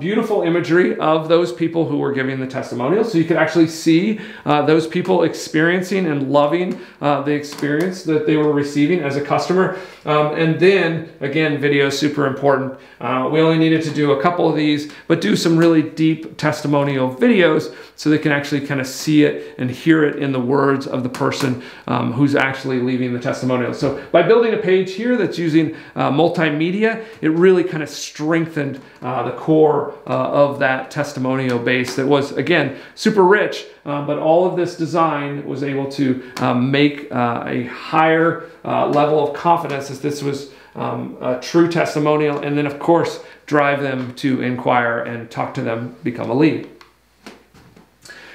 beautiful imagery of those people who were giving the testimonials, so you could actually see those people experiencing and loving the experience that they were receiving as a customer. And then, again, video is super important. We only needed to do a couple of these, but do some really deep testimonial videos so they can actually kind of see it and hear it in the words of the person who's actually leaving the testimonial. So by building a page here that's using multimedia, it really kind of strengthened the core of that testimonial base that was, again, super rich, but all of this design was able to make a higher level of confidence that this was a true testimonial, and then, of course, drive them to inquire and talk to them, become a lead.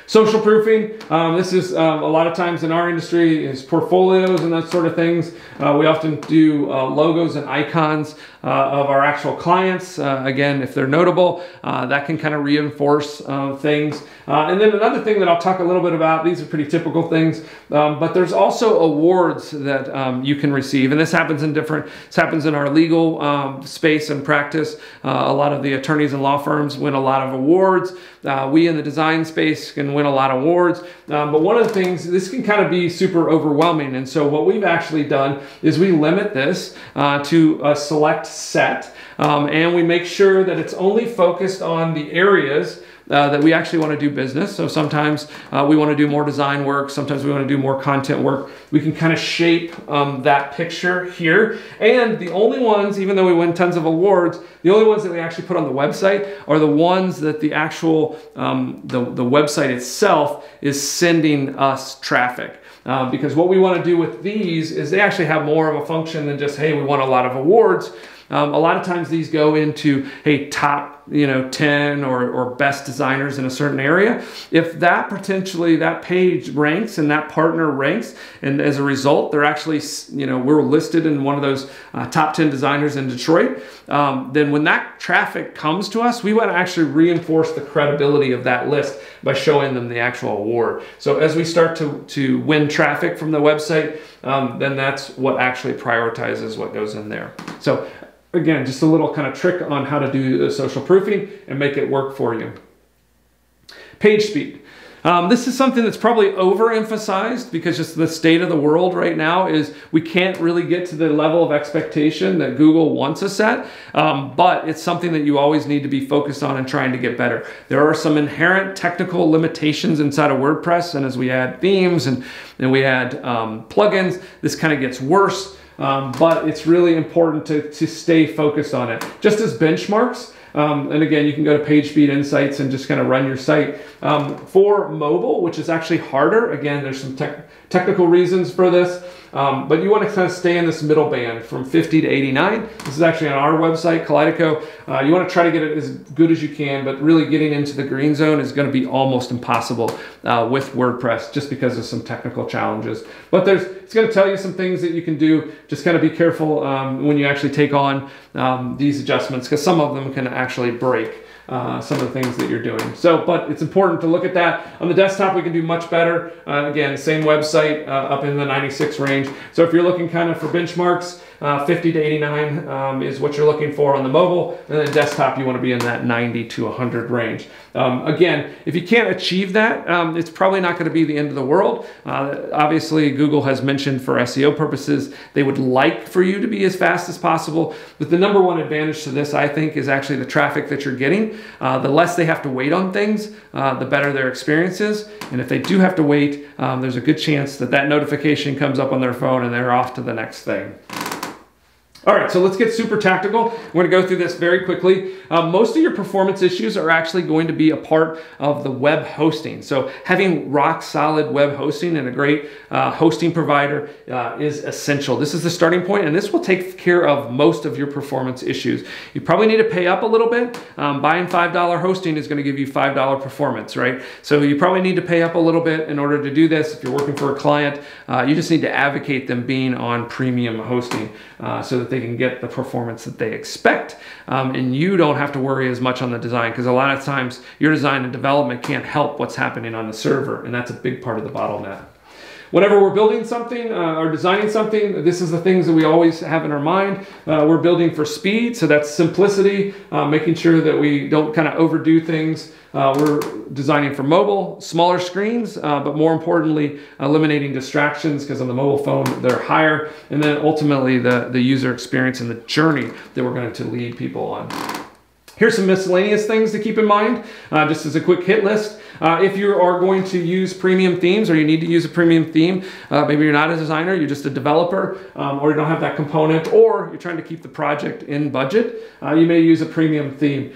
Social proofing, this is a lot of times in our industry is portfolios and that sort of things. We often do logos and icons of our actual clients. Again, if they're notable, that can kind of reinforce things. And then another thing that I'll talk a little bit about, these are pretty typical things, but there's also awards that you can receive. And this happens in our legal space and practice. A lot of the attorneys and law firms win a lot of awards. We in the design space can win win a lot of awards. But one of the things, this can kind of be super overwhelming. And so what we've actually done is we limit this to a select set, and we make sure that it's only focused on the areas that we actually want to do business. So sometimes we want to do more design work. Sometimes we want to do more content work. We can kind of shape that picture here. And the only ones, even though we win tons of awards, the only ones that we actually put on the website are the ones that the actual, the website itself is sending us traffic. Because what we want to do with these is they actually have more of a function than just, hey, we want a lot of awards. A lot of times these go into, hey, top 10 or best designers in a certain area. If that page ranks and that partner ranks, and as a result, they're actually, we're listed in one of those top 10 designers in Detroit, then when that traffic comes to us, we want to actually reinforce the credibility of that list by showing them the actual award. So as we start to win traffic from the website, then that's what actually prioritizes what goes in there. So again, just a little kind of trick on how to do social proofing and make it work for you. Page speed. This is something that's probably overemphasized because just the state of the world right now is we can't really get to the level of expectation that Google wants us at, but it's something that you always need to be focused on and trying to get better. There are some inherent technical limitations inside of WordPress, and as we add themes and we add plugins, this kind of gets worse. But it's really important to stay focused on it. Just as benchmarks, and again, you can go to PageSpeed Insights and just kind of run your site. For mobile, which is actually harder, again, there's some technical reasons for this, but you want to kind of stay in this middle band from 50 to 89. This is actually on our website, Kaleidico. You want to try to get it as good as you can, but really getting into the green zone is going to be almost impossible with WordPress just because of some technical challenges. But it's going to tell you some things that you can do. Just kind of be careful when you actually take on these adjustments, because some of them can actually break some of the things that you're doing. So, but it's important to look at that. On the desktop, we can do much better. Again, same website, up in the 96 range. So if you're looking kind of for benchmarks, 50 to 89 is what you're looking for on the mobile, and then desktop, you want to be in that 90 to 100 range. Again, if you can't achieve that, it's probably not going to be the end of the world. Obviously, Google has mentioned for SEO purposes, they would like for you to be as fast as possible, but the number one advantage to this, I think, is actually the traffic that you're getting. The less they have to wait on things, the better their experience is. And if they do have to wait, there's a good chance that that notification comes up on their phone and they're off to the next thing. All right, so let's get super tactical. I'm going to go through this very quickly. Most of your performance issues are actually going to be a part of the web hosting. So having rock solid web hosting and a great hosting provider is essential. This is the starting point, and this will take care of most of your performance issues. You probably need to pay up a little bit. Buying $5 hosting is going to give you $5 performance, right? So you probably need to pay up a little bit in order to do this. If you're working for a client, you just need to advocate them being on premium hosting so that they can get the performance that they expect, and you don't have to worry as much on the design, because a lot of times your design and development can't help what's happening on the server, and that's a big part of the bottleneck. Whenever we're building something or designing something, this is the things that we always have in our mind. We're building for speed, so that's simplicity, making sure that we don't kind of overdo things. We're designing for mobile, smaller screens, but more importantly, eliminating distractions, because on the mobile phone, they're higher. And then ultimately, the user experience and the journey that we're going to lead people on. Here's some miscellaneous things to keep in mind, just as a quick hit list. If you are going to use premium themes, or you need to use a premium theme, maybe you're not a designer, you're just a developer, or you don't have that component, or you're trying to keep the project in budget, you may use a premium theme.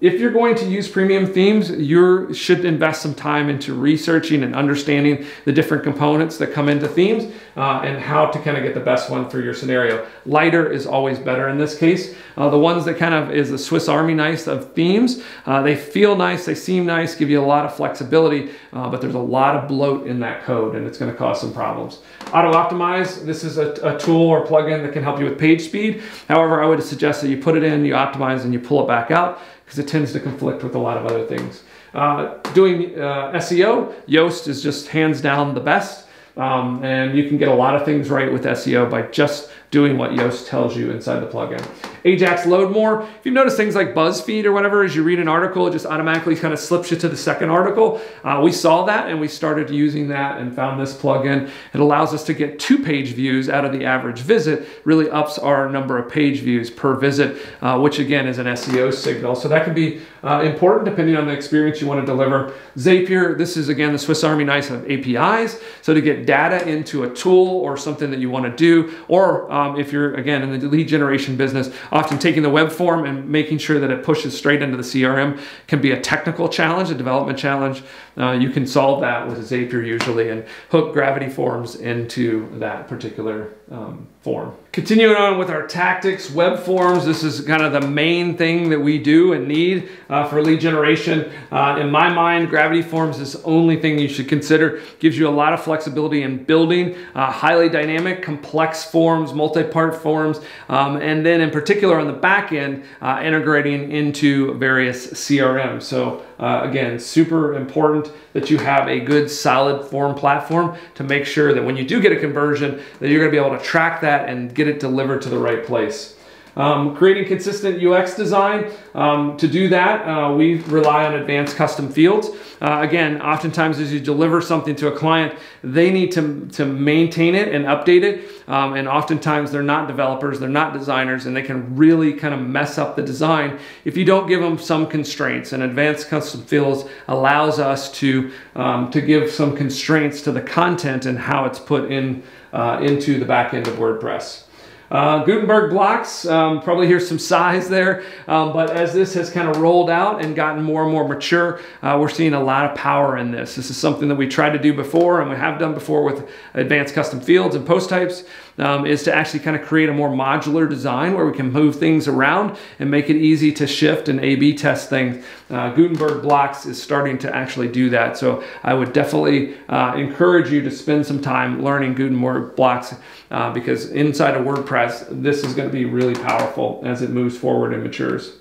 If you're going to use premium themes, you should invest some time into researching and understanding the different components that come into themes, and how to kind of get the best one for your scenario. Lighter is always better in this case. The ones that kind of is the Swiss Army knife of themes, they feel nice, they seem nice, give you a lot of flexibility, but there's a lot of bloat in that code, and it's going to cause some problems. Auto Optimize, this is a tool or plugin that can help you with page speed. However, I would suggest that you put it in, you optimize, and you pull it back out, because it tends to conflict with a lot of other things. Doing SEO, Yoast is just hands down the best, and you can get a lot of things right with SEO by just doing what Yoast tells you inside the plugin. Ajax load more. If you've noticed things like BuzzFeed or whatever, as you read an article, it just automatically kind of slips you to the second article. We saw that and we started using that and found this plugin. It allows us to get 2-page views out of the average visit, really ups our number of page views per visit, which again is an SEO signal. So that can be important depending on the experience you want to deliver. Zapier, this is again the Swiss Army knife of APIs. So to get data into a tool or something that you want to do, or if you're again in the lead generation business, often taking the web form and making sure that it pushes straight into the CRM can be a technical challenge, a development challenge. You can solve that with Zapier usually and hook Gravity forms into that particular form. Continuing on with our tactics, web forms. This is kind of the main thing that we do and need for lead generation. In my mind, Gravity forms is the only thing you should consider. Gives you a lot of flexibility in building highly dynamic, complex forms, multi-part forms, and then in particular on the back end, integrating into various CRMs. So again, super important that you have a good solid form platform to make sure that when you do get a conversion, that you're going to be able to track that and get it delivered to the right place. Creating consistent UX design. To do that, we rely on advanced custom fields. Again, oftentimes as you deliver something to a client, they need to maintain it and update it. And oftentimes they're not developers, they're not designers, and they can really kind of mess up the design if you don't give them some constraints. And advanced custom fields allows us to give some constraints to the content and how it's put in into the back end of WordPress. Gutenberg blocks, probably hear some sighs there, but as this has kind of rolled out and gotten more and more mature, we're seeing a lot of power in this. This is something that we tried to do before and we have done before with advanced custom fields and post types, is to actually kind of create a more modular design where we can move things around and make it easy to shift and A/B test things. Gutenberg blocks is starting to actually do that. So I would definitely encourage you to spend some time learning Gutenberg blocks because inside of WordPress, this is going to be really powerful as it moves forward and matures.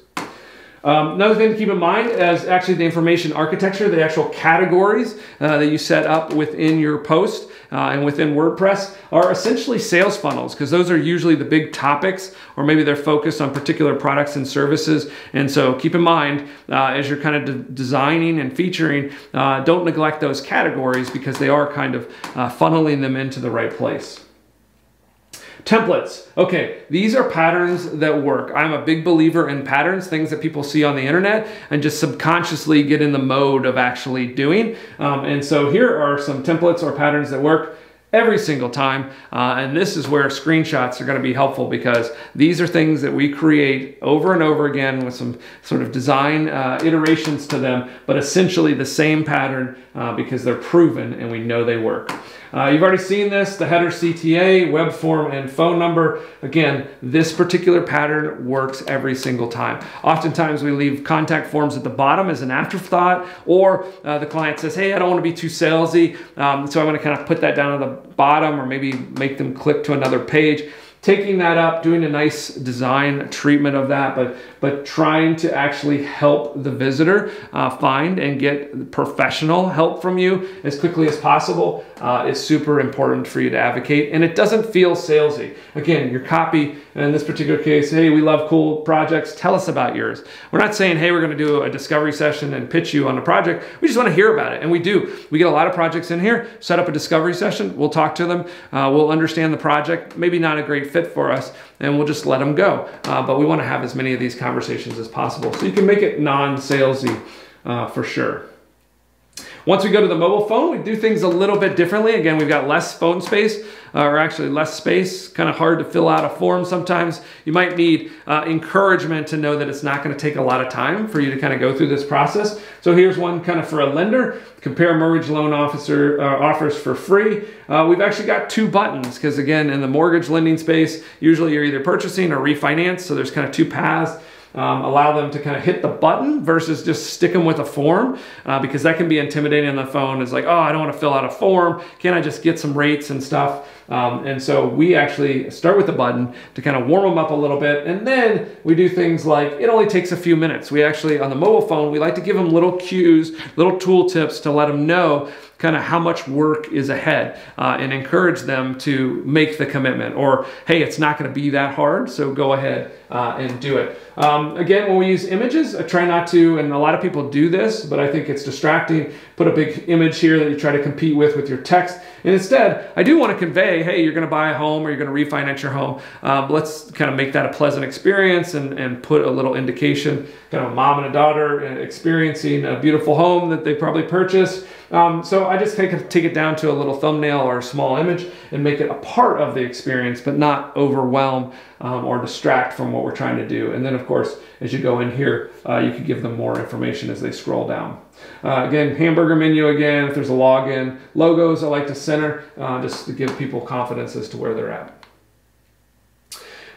Another thing to keep in mind is actually the information architecture, the actual categories that you set up within your post and within WordPress are essentially sales funnels, because those are usually the big topics, or maybe they're focused on particular products and services. And so keep in mind as you're kind of designing and featuring, don't neglect those categories because they are kind of funneling them into the right place. Templates. Okay, these are patterns that work. I'm a big believer in patterns, things that people see on the internet and just subconsciously get in the mode of actually doing. And so here are some templates or patterns that work every single time. And this is where screenshots are going to be helpful, because these are things that we create over and over again with some sort of design iterations to them, but essentially the same pattern because they're proven and we know they work. You've already seen this, the header CTA, web form, and phone number. Again, this particular pattern works every single time. Oftentimes we leave contact forms at the bottom as an afterthought, or the client says, hey, I don't want to be too salesy, so I'm going to kind of put that down at the bottom, or maybe make them click to another page. Taking that up, doing a nice design treatment of that, but trying to actually help the visitor find and get professional help from you as quickly as possible is super important for you to advocate. And it doesn't feel salesy. Again, your copy, in this particular case, hey, we love cool projects, tell us about yours. We're not saying, hey, we're gonna do a discovery session and pitch you on a project. We just wanna hear about it, and we do. We get a lot of projects in here, set up a discovery session, we'll talk to them, we'll understand the project, maybe not a great fit for us, and we'll just let them go. But we want to have as many of these conversations as possible, so you can make it non-salesy for sure. Once we go to the mobile phone, we do things a little bit differently. Again, we've got less phone space, or actually less space, kind of hard to fill out a form sometimes. You might need encouragement to know that it's not going to take a lot of time for you to kind of go through this process. So here's one kind of for a lender. Compare mortgage loan offers for free. We've actually got 2 buttons, because again, in the mortgage lending space, usually you're either purchasing or refinance, so there's kind of 2 paths. Allow them to kind of hit the button versus just stick them with a form, because that can be intimidating on the phone. It's like, oh, I don't want to fill out a form. Can I just get some rates and stuff? And so we actually start with the button to kind of warm them up a little bit. And then we do things like, it only takes a few minutes. We actually, on the mobile phone, we like to give them little cues, little tool tips to let them know kind of how much work is ahead, and encourage them to make the commitment, or hey, it's not going to be that hard, so go ahead and do it. Again, when we use images, I try not to, and a lot of people do this, but I think it's distracting. Put a big image here that you try to compete with your text. And instead, I do want to convey, hey, you're going to buy a home or you're going to refinance your home. Let's kind of make that a pleasant experience and put a little indication, kind of a mom and a daughter experiencing a beautiful home that they probably purchased. So I just take it down to a little thumbnail or a small image and make it a part of the experience, but not overwhelm or distract from what we're trying to do. And then, of course, as you go in here, you can give them more information as they scroll down. Again, hamburger menu again, if there's a login. Logos I like to center just to give people confidence as to where they're at.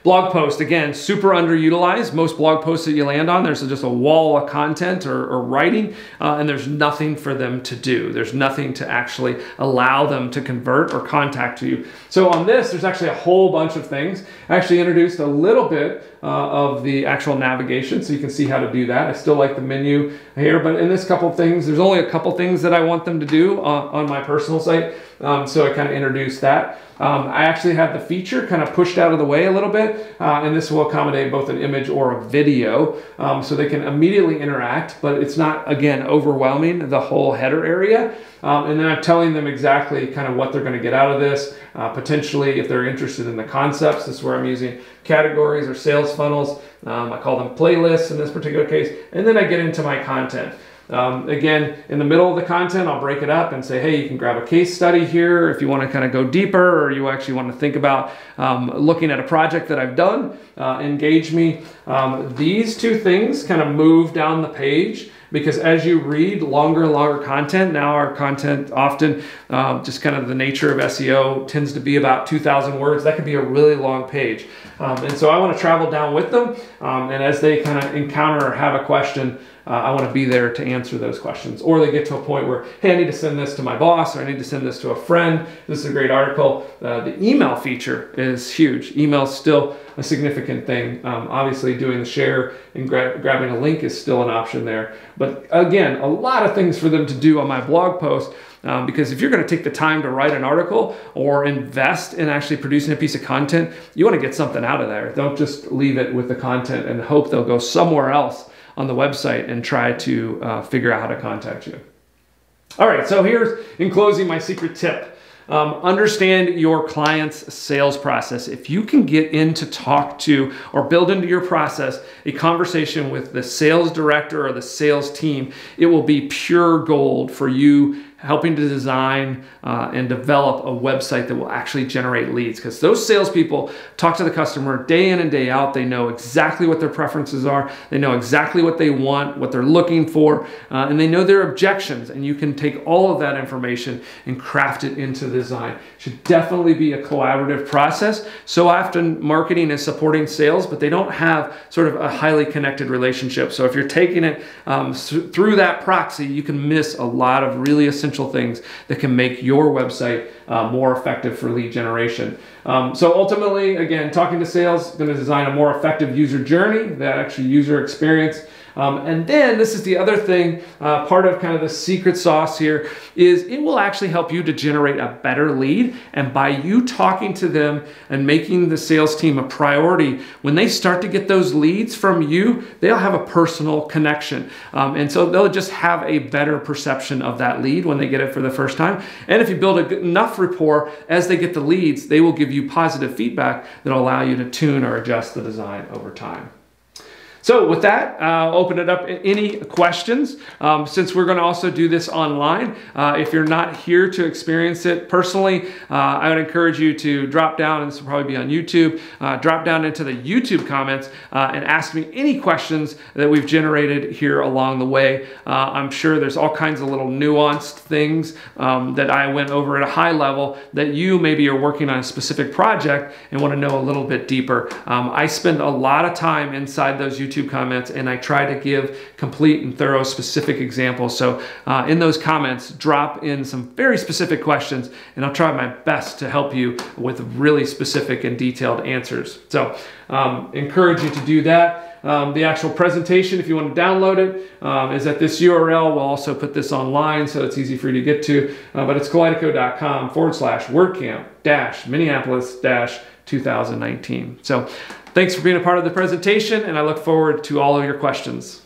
Blog post, again, super underutilized. Most blog posts that you land on, there's just a wall of content or writing, and there's nothing for them to do. There's nothing to actually allow them to convert or contact you. So on this, there's actually a whole bunch of things. I actually introduced a little bit of the actual navigation, so you can see how to do that. I still like the menu here, but in this couple things, there's only a couple things that I want them to do on my personal site, so I kind of introduced that. I actually have the feature kind of pushed out of the way a little bit, and this will accommodate both an image or a video, so they can immediately interact, but it's not, again, overwhelming the whole header area. And then I'm telling them exactly kind of what they're going to get out of this, potentially if they're interested in the concepts. This is where I'm using categories or sales funnels. I call them playlists in this particular case, and then I get into my content. Again, in the middle of the content, I'll break it up and say, hey, you can grab a case study here if you want to kind of go deeper, or you actually want to think about looking at a project that I've done. Engage me. These two things kind of move down the page, because as you read longer and longer content, now our content often, just kind of the nature of SEO, tends to be about 2,000 words. That could be a really long page. And so I want to travel down with them, and as they kind of encounter or have a question, I want to be there to answer those questions. Or they get to a point where, hey, I need to send this to my boss, or I need to send this to a friend. This is a great article. The email feature is huge. Email is still a significant thing. Obviously, doing the share and grabbing a link is still an option there. But again, a lot of things for them to do on my blog post. Because if you're going to take the time to write an article or invest in actually producing a piece of content, you want to get something out of there. Don't just leave it with the content and hope they'll go somewhere else on the website and try to figure out how to contact you. All right, so here's, in closing, my secret tip. Understand your client's sales process. If you can get in to talk to or build into your process a conversation with the sales director or the sales team, it will be pure gold for you helping to design and develop a website that will actually generate leads. Because those salespeople talk to the customer day in and day out. They know exactly what their preferences are. They know exactly what they want, what they're looking for, and they know their objections. And you can take all of that information and craft it into the design. It should definitely be a collaborative process. So often marketing is supporting sales, but they don't have sort of a highly connected relationship. So if you're taking it through that proxy, you can miss a lot of really essential things that can make your website more effective for lead generation. So ultimately, again, talking to sales, going to design a more effective user journey, that actually user experience. And then this is the other thing, part of kind of the secret sauce here, is it will actually help you to generate a better lead. And by you talking to them and making the sales team a priority, when they start to get those leads from you, they'll have a personal connection. And so they'll just have a better perception of that lead when they get it for the first time. And if you build enough rapport, as they get the leads, they will give you positive feedback that will allow you to tune or adjust the design over time. So with that, I'll open it up. Any questions? Since we're going to also do this online, if you're not here to experience it personally, I would encourage you to drop down, and this will probably be on YouTube, drop down into the YouTube comments and ask me any questions that we've generated here along the way. I'm sure there's all kinds of little nuanced things that I went over at a high level that you maybe are working on a specific project and want to know a little bit deeper. I spend a lot of time inside those YouTube YouTube comments, and I try to give complete and thorough specific examples. So in those comments, drop in some very specific questions, and I'll try my best to help you with really specific and detailed answers. So encourage you to do that. The actual presentation, if you want to download it, is at this URL. We'll also put this online so it's easy for you to get to, but it's kaleidico.com/WordCamp-Minneapolis-2019. So thanks for being a part of the presentation, and I look forward to all of your questions.